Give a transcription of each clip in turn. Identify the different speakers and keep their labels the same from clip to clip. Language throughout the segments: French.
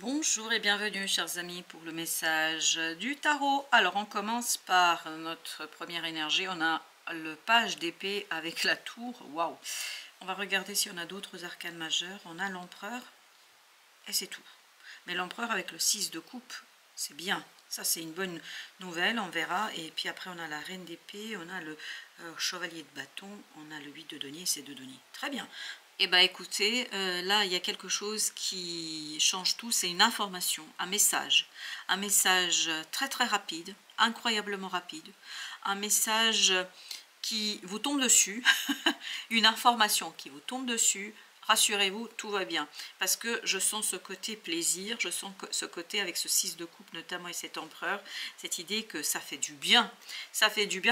Speaker 1: Bonjour et bienvenue chers amis pour le message du tarot. Alors on commence par notre première énergie, on a le page d'épée avec la tour, waouh. On va regarder si on a d'autres arcanes majeurs, on a l'empereur et c'est tout. Mais l'empereur avec le 6 de coupe, c'est bien, ça c'est une bonne nouvelle, on verra. Et puis après on a la reine d'épée, on a le chevalier de bâton, on a le 8 de denier et c'est 2 deniers, très bien. Eh bien écoutez, là il y a quelque chose qui change tout, c'est une information, un message très très rapide, incroyablement rapide, un message qui vous tombe dessus, une information qui vous tombe dessus. Rassurez-vous, tout va bien, parce que je sens ce côté plaisir, je sens ce côté avec ce 6 de coupe notamment et cet empereur, cette idée que ça fait du bien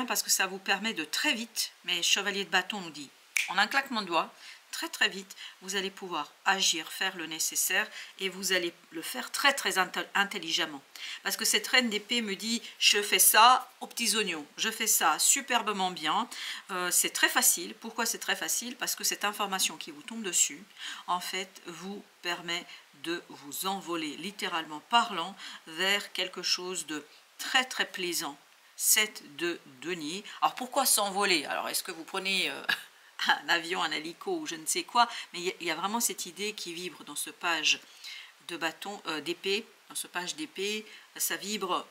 Speaker 1: parce que ça vous permet de très vite, mais chevalier de bâton nous dit, en un claquement de doigts, très très vite, vous allez pouvoir agir, faire le nécessaire et vous allez le faire très très intelligemment. Parce que cette reine d'épée me dit, je fais ça aux petits oignons, je fais ça superbement bien, c'est très facile. Pourquoi c'est très facile? Parce que cette information qui vous tombe dessus, en fait, vous permet de vous envoler, littéralement parlant, vers quelque chose de très très plaisant. 7 de denier. Alors pourquoi s'envoler? Alors est-ce que vous prenez... un avion, un hélico ou je ne sais quoi, mais il y a vraiment cette idée qui vibre dans ce page de bâton, d'épée, dans ce page d'épée, ça vibre,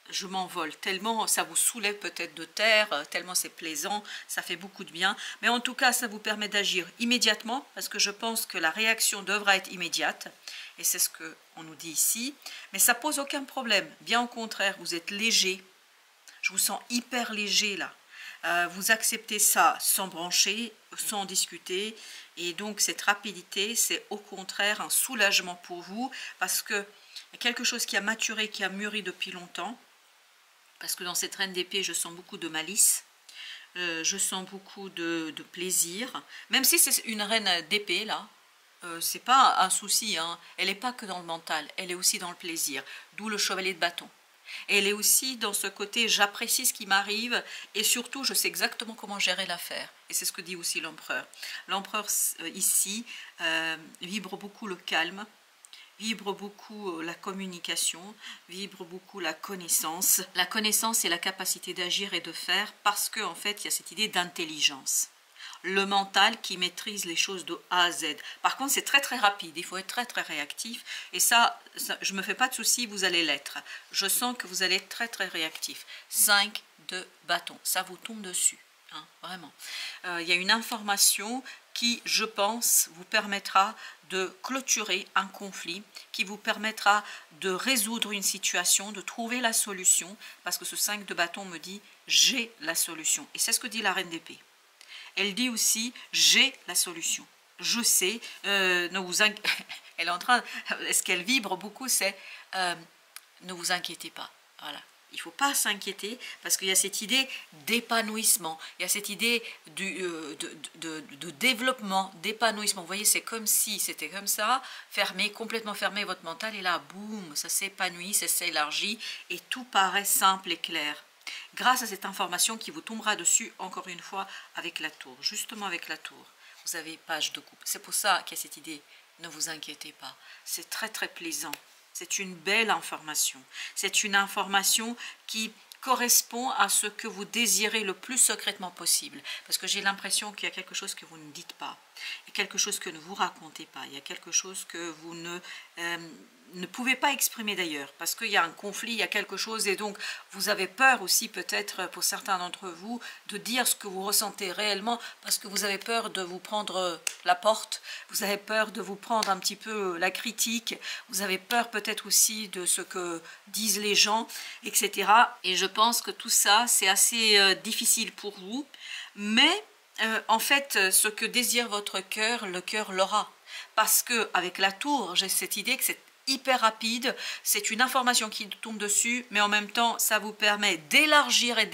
Speaker 1: je m'envole, tellement ça vous soulève peut-être de terre, tellement c'est plaisant, ça fait beaucoup de bien, mais en tout cas ça vous permet d'agir immédiatement, parce que je pense que la réaction devra être immédiate, et c'est ce qu'on nous dit ici, mais ça pose aucun problème, bien au contraire, vous êtes léger, je vous sens hyper léger là. Vous acceptez ça sans brancher, sans discuter, et donc cette rapidité, c'est au contraire un soulagement pour vous, parce que quelque chose qui a maturé, qui a mûri depuis longtemps, parce que dans cette reine d'épée, je sens beaucoup de malice, je sens beaucoup de plaisir, même si c'est une reine d'épée là, c'est pas un souci, hein. Elle n'est pas que dans le mental, elle est aussi dans le plaisir, d'où le chevalier de bâton. Et elle est aussi dans ce côté, j'apprécie ce qui m'arrive et surtout, je sais exactement comment gérer l'affaire. Et c'est ce que dit aussi l'empereur. L'empereur, ici, vibre beaucoup le calme, vibre beaucoup la communication, vibre beaucoup la connaissance. La connaissance et la capacité d'agir et de faire parce qu'en fait, il y a cette idée d'intelligence. Le mental qui maîtrise les choses de A à Z. Par contre, c'est très très rapide, il faut être très très réactif. Et ça je ne me fais pas de soucis, vous allez l'être. Je sens que vous allez être très très réactif. 5 de bâton, ça vous tombe dessus, hein, vraiment. Il y a une information qui, je pense, vous permettra de clôturer un conflit, qui vous permettra de résoudre une situation, de trouver la solution, parce que ce 5 de bâton me dit, j'ai la solution. Et c'est ce que dit la reine d'épée. Elle dit aussi, j'ai la solution. Je sais, ne vous elle est en train, ce qu'elle vibre beaucoup, c'est ne vous inquiétez pas. Voilà. Il ne faut pas s'inquiéter parce qu'il y a cette idée d'épanouissement, il y a cette idée de développement, d'épanouissement. Vous voyez, c'est comme si c'était comme ça, fermé, complètement fermé votre mental, et là, boum, ça s'épanouit, ça s'élargit, et tout paraît simple et clair. Grâce à cette information qui vous tombera dessus, encore une fois, avec la tour. Justement avec la tour, vous avez page de coupe. C'est pour ça qu'il y a cette idée, ne vous inquiétez pas. C'est très très plaisant. C'est une belle information. C'est une information qui correspond à ce que vous désirez le plus secrètement possible. Parce que j'ai l'impression qu'il y a quelque chose que vous ne dites pas. Il y a quelque chose que ne vous racontez pas. Il y a quelque chose que vous ne pouvez pas exprimer d'ailleurs. Parce qu'il y a un conflit, il y a quelque chose. Et donc, vous avez peur aussi peut-être pour certains d'entre vous de dire ce que vous ressentez réellement. Parce que vous avez peur de vous prendre la porte. Vous avez peur de vous prendre un petit peu la critique. Vous avez peur peut-être aussi de ce que disent les gens, etc. Et je pense que tout ça, c'est assez difficile pour vous. Mais en fait, ce que désire votre cœur, le cœur l'aura. Parce que avec la tour, j'ai cette idée que c'est hyper rapide, c'est une information qui tombe dessus, mais en même temps, ça vous permet d'élargir et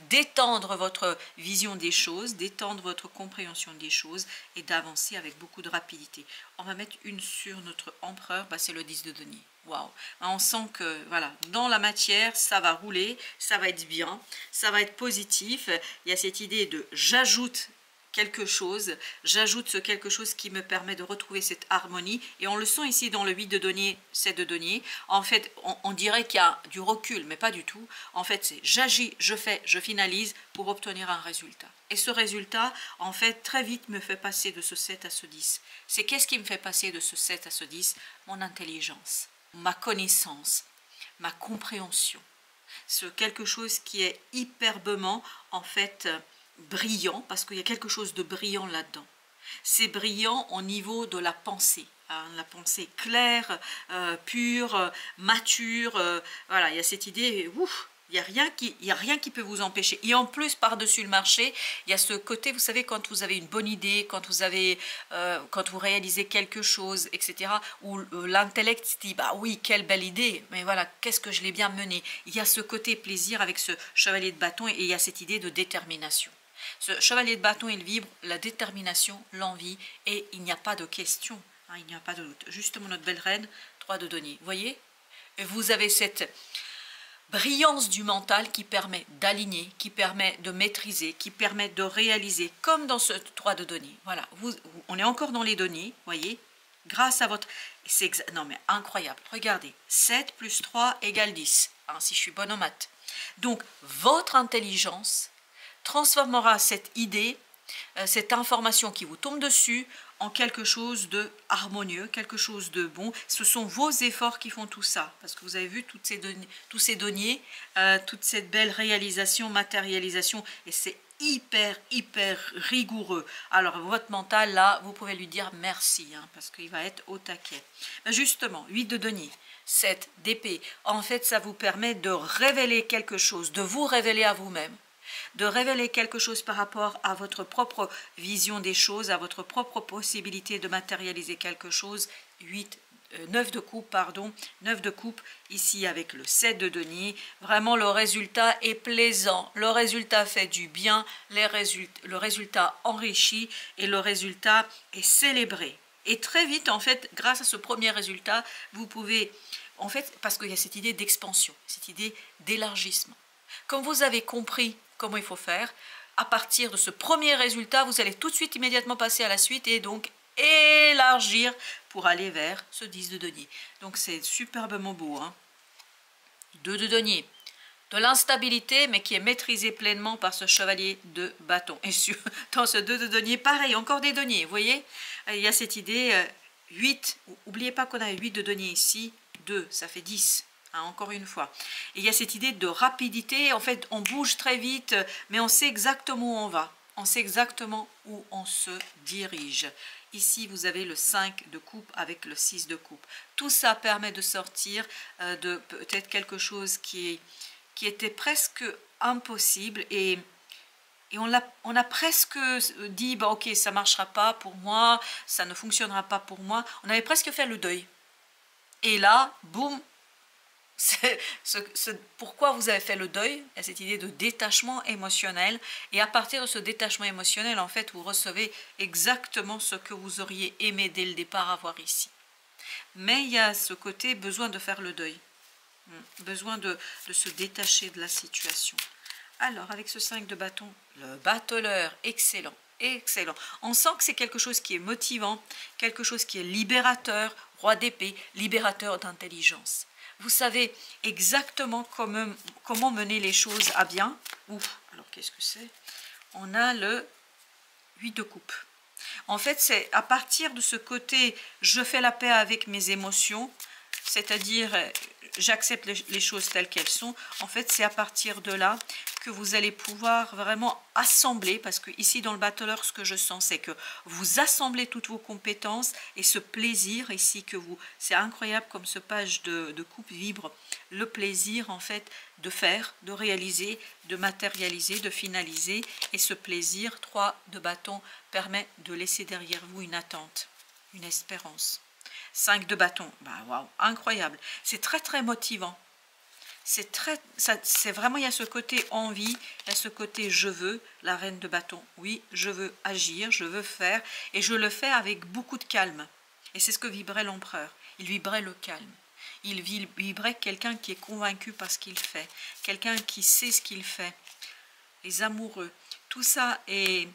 Speaker 1: d'étendre votre vision des choses, d'étendre votre compréhension des choses et d'avancer avec beaucoup de rapidité. On va mettre une sur notre empereur, bah c'est le 10 de denier. Waouh! On sent que voilà, dans la matière, ça va rouler, ça va être bien, ça va être positif. Il y a cette idée de j'ajoute quelque chose, j'ajoute ce quelque chose qui me permet de retrouver cette harmonie, et on le sent ici dans le 8 de denier, 7 de denier. En fait, on dirait qu'il y a du recul, mais pas du tout. En fait, c'est j'agis, je fais, je finalise pour obtenir un résultat. Et ce résultat, en fait, très vite me fait passer de ce 7 à ce 10. C'est qu'est-ce qui me fait passer de ce 7 à ce 10? Mon intelligence, ma connaissance, ma compréhension. C'est quelque chose qui est hyperbement, en fait, brillant, parce qu'il y a quelque chose de brillant là-dedans. C'est brillant au niveau de la pensée, hein, la pensée claire, pure, mature. Voilà, il y a cette idée, ouf, il n'y a rien qui peut vous empêcher. Et en plus, par-dessus le marché, il y a ce côté, vous savez, quand vous avez une bonne idée, quand vous réalisez quelque chose, etc., où l'intellect dit, bah oui, quelle belle idée, mais voilà, qu'est-ce que je l'ai bien mené. Il y a ce côté plaisir avec ce chevalier de bâton, et il y a cette idée de détermination. Ce chevalier de bâton, il vibre la détermination, l'envie, et il n'y a pas de question, hein, il n'y a pas de doute. Justement, notre belle reine, 3 de denier, vous voyez, vous avez cette brillance du mental qui permet d'aligner, qui permet de maîtriser, qui permet de réaliser, comme dans ce 3 de denier. Voilà, on est encore dans les deniers, voyez, grâce à votre... Non mais incroyable, regardez, 7 plus 3 égale 10, hein, si je suis bonne en maths. Donc, votre intelligence transformera cette idée, cette information qui vous tombe dessus, en quelque chose de harmonieux, quelque chose de bon. Ce sont vos efforts qui font tout ça, parce que vous avez vu tous ces deniers, toute cette belle réalisation, matérialisation, et c'est hyper rigoureux. Alors votre mental là, vous pouvez lui dire merci, hein, parce qu'il va être au taquet. Ben justement, 8 de denier, 7 d'épée, en fait ça vous permet de révéler quelque chose, de vous révéler à vous-même, de révéler quelque chose par rapport à votre propre vision des choses, à votre propre possibilité de matérialiser quelque chose. 9 de coupe, pardon, 9 de coupe, ici avec le 7 de denier. Vraiment, le résultat est plaisant, le résultat fait du bien, le résultat enrichit et le résultat est célébré. Et très vite, en fait, grâce à ce premier résultat, vous pouvez, en fait, parce qu'il y a cette idée d'expansion, cette idée d'élargissement. Comme vous avez compris comment il faut faire, à partir de ce premier résultat, vous allez tout de suite immédiatement passer à la suite et donc élargir pour aller vers ce 10 de denier. Donc c'est superbement beau, hein. 2 de denier, de l'instabilité mais qui est maîtrisé pleinement par ce chevalier de bâton. Et dans ce 2 de denier, pareil, encore des deniers, vous voyez, il y a cette idée, 8, n'oubliez pas qu'on a 8 de denier ici, 2, ça fait 10. Hein, encore une fois. Et il y a cette idée de rapidité, en fait on bouge très vite, mais on sait exactement où on va, on sait exactement où on se dirige. Ici vous avez le 5 de coupe avec le 6 de coupe. Tout ça permet de sortir de peut-être quelque chose qui était presque impossible, et on a presque dit, bah, ok, ça ne marchera pas pour moi, ça ne fonctionnera pas pour moi, on avait presque fait le deuil. Et là, boum, pourquoi vous avez fait le deuil, il y a cette idée de détachement émotionnel, et à partir de ce détachement émotionnel, en fait, vous recevez exactement ce que vous auriez aimé dès le départ avoir ici. Mais il y a ce côté besoin de faire le deuil, besoin de se détacher de la situation. Alors, avec ce 5 de bâton, le bateleur, excellent. Excellent. On sent que c'est quelque chose qui est motivant, quelque chose qui est libérateur, roi d'épée, libérateur d'intelligence. Vous savez exactement comment mener les choses à bien. Ouf, alors qu'est-ce que c'est? On a le 8 de coupe. En fait, c'est à partir de ce côté, je fais la paix avec mes émotions, c'est-à-dire j'accepte les choses telles qu'elles sont. En fait, c'est à partir de là que vous allez pouvoir vraiment assembler, parce que ici dans le bateleur, ce que je sens, c'est que vous assemblez toutes vos compétences, et ce plaisir ici que vous... C'est incroyable comme ce page de coupe vibre, le plaisir en fait de faire, de réaliser, de matérialiser, de finaliser, et ce plaisir, 3 de bâton, permet de laisser derrière vous une attente, une espérance. 5 de bâton, bah waouh, incroyable, c'est très motivant. C'est vraiment, il y a ce côté envie, il y a ce côté je veux, la reine de bâton, oui, je veux agir, je veux faire, et je le fais avec beaucoup de calme. Et c'est ce que vibrait l'empereur, il vibrait le calme, il vibrait quelqu'un qui est convaincu par ce qu'il fait, quelqu'un qui sait ce qu'il fait. Les amoureux, tout ça est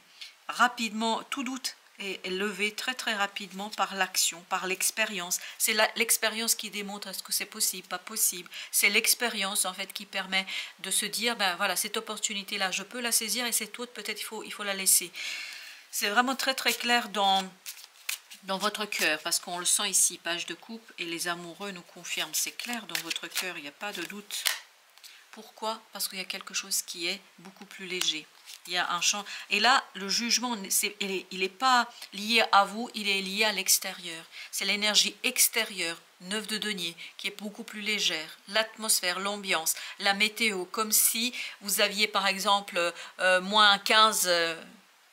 Speaker 1: rapidement, tout doute est levé très très rapidement par l'action, par l'expérience. C'est l'expérience qui démontre est-ce que c'est possible, pas possible. C'est l'expérience en fait qui permet de se dire, ben voilà, cette opportunité-là, je peux la saisir et cette autre, peut-être il faut la laisser. C'est vraiment très très clair dans votre cœur, parce qu'on le sent ici, page de coupe, et les amoureux nous confirment, c'est clair dans votre cœur, il n'y a pas de doute. Pourquoi? Parce qu'il y a quelque chose qui est beaucoup plus léger. Il y a un champ. Et là, le jugement, il n'est pas lié à vous, il est lié à l'extérieur. C'est l'énergie extérieure, 9 de denier, qui est beaucoup plus légère. L'atmosphère, l'ambiance, la météo, comme si vous aviez par exemple moins 15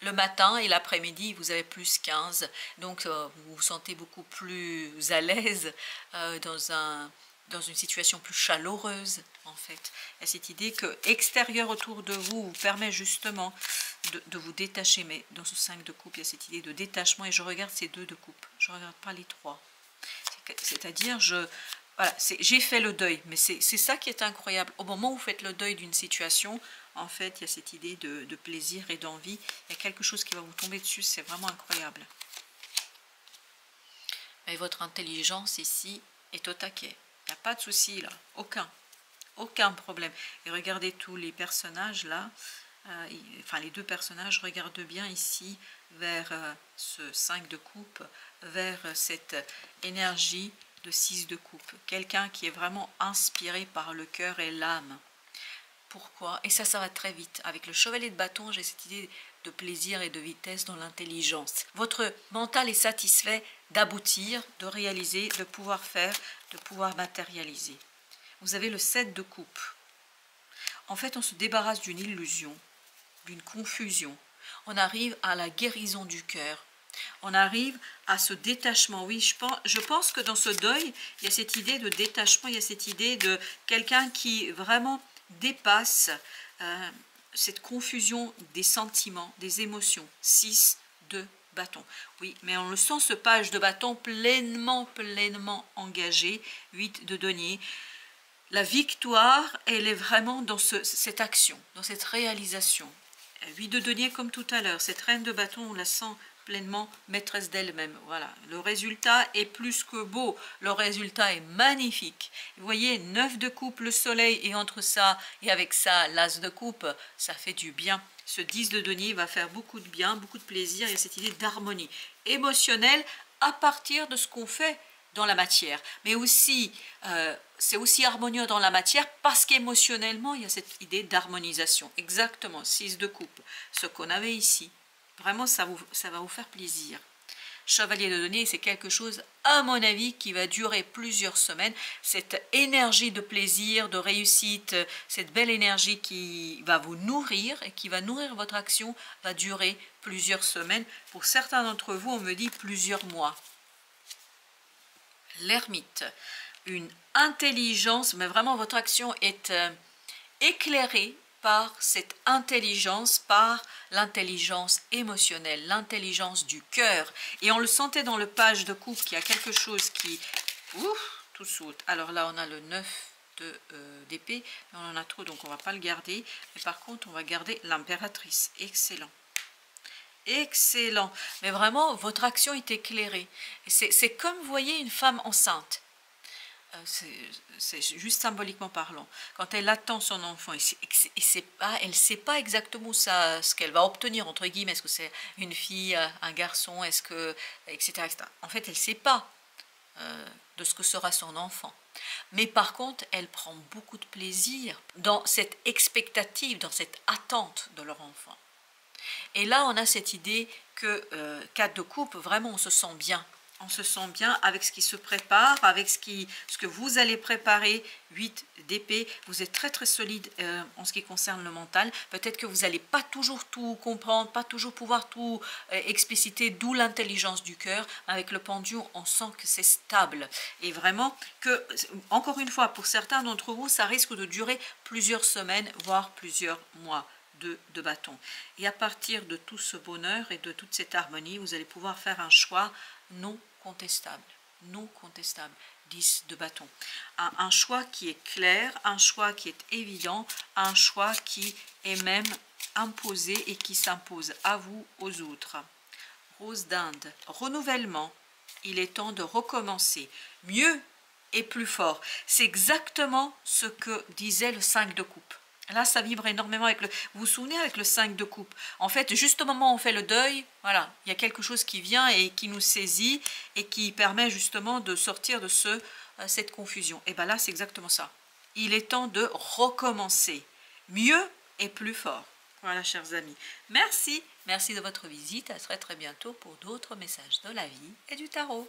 Speaker 1: le matin et l'après-midi, vous avez plus 15. Donc, vous vous sentez beaucoup plus à l'aise dans une situation plus chaleureuse, en fait. Il y a cette idée que l'extérieur autour de vous vous permet justement de vous détacher. Mais dans ce 5 de coupe, il y a cette idée de détachement. Et je regarde ces 2 de coupe. Je ne regarde pas les 3. C'est-à-dire, voilà, j'ai fait le deuil. Mais c'est ça qui est incroyable. Au moment où vous faites le deuil d'une situation, en fait, il y a cette idée de plaisir et d'envie. Il y a quelque chose qui va vous tomber dessus. C'est vraiment incroyable. Et votre intelligence ici est au taquet. Il n'y a pas de souci là, aucun problème. Et regardez tous les personnages là, enfin les 2 personnages, regardent bien ici vers ce 5 de coupe, vers cette énergie de 6 de coupe. Quelqu'un qui est vraiment inspiré par le cœur et l'âme. Pourquoi? Et ça va très vite. Avec le chevalier de bâton, j'ai cette idée de plaisir et de vitesse dans l'intelligence. Votre mental est satisfait d'aboutir, de réaliser, de pouvoir faire, de pouvoir matérialiser. Vous avez le 7 de coupe. En fait, on se débarrasse d'une illusion, d'une confusion. On arrive à la guérison du cœur. On arrive à ce détachement. Oui, je pense que dans ce deuil, il y a cette idée de détachement, il y a cette idée de quelqu'un qui vraiment dépasse cette confusion des sentiments, des émotions. 6 de bâton. Oui, mais on le sent, ce page de bâton pleinement engagé. 8 de denier. La victoire, elle est vraiment dans cette action, dans cette réalisation. 8 de denier comme tout à l'heure. Cette reine de bâton, on la sent pleinement maîtresse d'elle-même. Voilà, le résultat est plus que beau, le résultat est magnifique. Vous voyez, 9 de coupe, le soleil, et entre ça et avec ça, l'as de coupe, ça fait du bien. Ce 10 de denier va faire beaucoup de bien, beaucoup de plaisir, et cette idée d'harmonie émotionnelle à partir de ce qu'on fait dans la matière. Mais aussi, c'est aussi harmonieux dans la matière parce qu'émotionnellement, il y a cette idée d'harmonisation. Exactement, 6 de coupe, ce qu'on avait ici. Vraiment, ça va vous faire plaisir. Chevalier de denier, c'est quelque chose, à mon avis, qui va durer plusieurs semaines. Cette énergie de plaisir, de réussite, cette belle énergie qui va vous nourrir et qui va nourrir votre action, va durer plusieurs semaines. Pour certains d'entre vous, on me dit plusieurs mois. L'ermite, une intelligence, mais vraiment votre action est éclairée par cette intelligence, par l'intelligence émotionnelle, l'intelligence du cœur. Et on le sentait dans le page de coupe qu'il y a quelque chose qui... Ouf, tout saute. Alors là, on a le 9 d'épée, mais on en a trop, donc on ne va pas le garder. Mais par contre, on va garder l'impératrice. Excellent. Excellent. Mais vraiment, votre action est éclairée. C'est comme, vous voyez, une femme enceinte. C'est juste symboliquement parlant. Quand elle attend son enfant, elle ne sait pas exactement ce qu'elle va obtenir, entre guillemets. Est-ce que c'est une fille, un garçon, est-ce que, etc., etc. En fait, elle ne sait pas de ce que sera son enfant. Mais par contre, elle prend beaucoup de plaisir dans cette expectative, dans cette attente de leur enfant. Et là, on a cette idée que 4 de coupe, vraiment, on se sent bien. On se sent bien avec ce qui se prépare, avec ce que vous allez préparer. 8 d'épée, vous êtes très solide en ce qui concerne le mental. Peut-être que vous n'allez pas toujours tout comprendre, pas toujours pouvoir tout expliciter, d'où l'intelligence du cœur. Avec le pendule, on sent que c'est stable. Et vraiment, que, encore une fois, pour certains d'entre vous, ça risque de durer plusieurs semaines, voire plusieurs mois. De bâton. Et à partir de tout ce bonheur et de toute cette harmonie, vous allez pouvoir faire un choix non contestable. Non contestable. 10 de bâton. Un choix qui est clair, un choix qui est évident, un choix qui est même imposé et qui s'impose à vous, aux autres. Rose d'Inde, renouvellement, il est temps de recommencer, mieux et plus fort. C'est exactement ce que disait le 5 de coupe. Là, ça vibre énormément avec le... Vous vous souvenez avec le 5 de coupe? En fait, juste au moment où on fait le deuil, voilà, il y a quelque chose qui vient et qui nous saisit et qui permet justement de sortir de cette confusion. Et bien là, c'est exactement ça. Il est temps de recommencer, mieux et plus fort. Voilà, chers amis. Merci de votre visite. À très bientôt pour d'autres messages de la vie et du tarot.